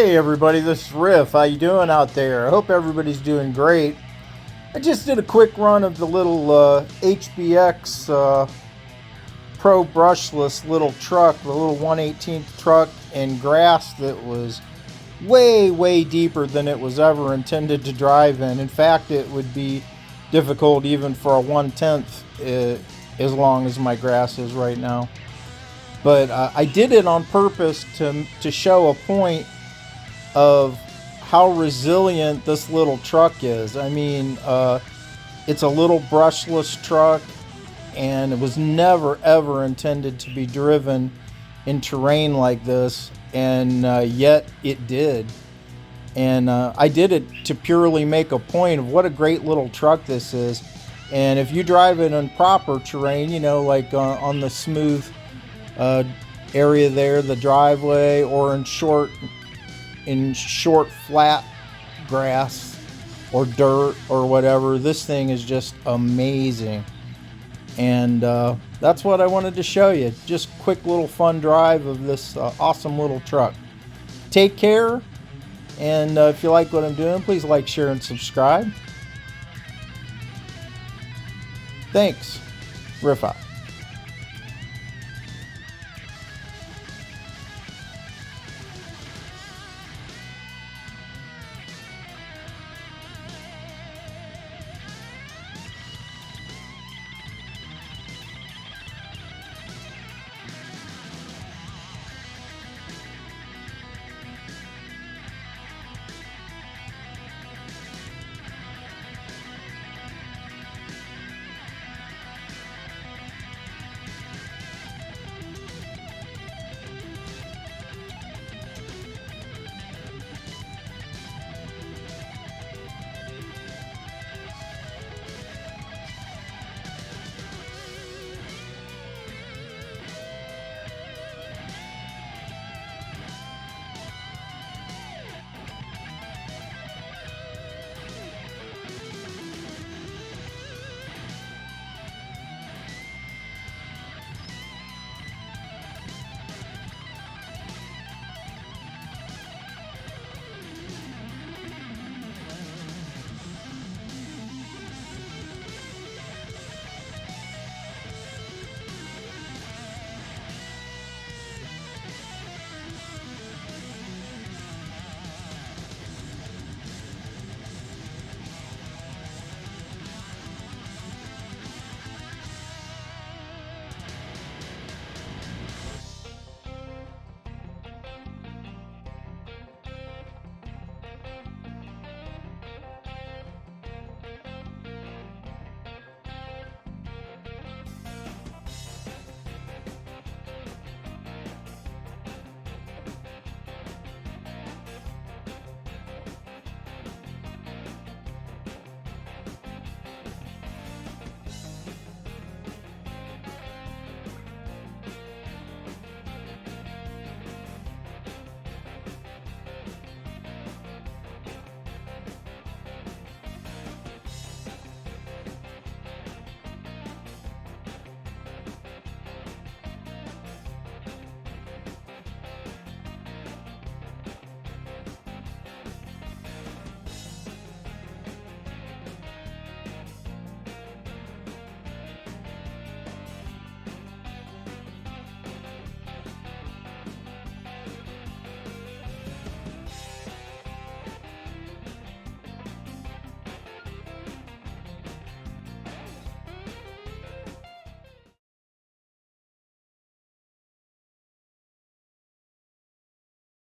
Hey everybody, this is Riff. How you doing out there? I hope everybody's doing great. I just did a quick run of the little HBX Pro brushless little truck, the little 1/18 truck in grass that was way deeper than it was ever intended to drive in. In fact, it would be difficult even for a 1/10 as long as my grass is right now. But I did it on purpose to show a point of how resilient this little truck is. I mean, it's a little brushless truck, and it was never ever intended to be driven in terrain like this, and yet it did. And I did it to purely make a point of what a great little truck this is. And if you drive it in proper terrain, you know, like on the smooth area there, the driveway, or in short flat grass or dirt or whatever, this thing is just amazing. And that's what I wanted to show you. Just quick little fun drive of this awesome little truck. Take care, and if you like what I'm doing, please like, share, and subscribe. Thanks. Riff out.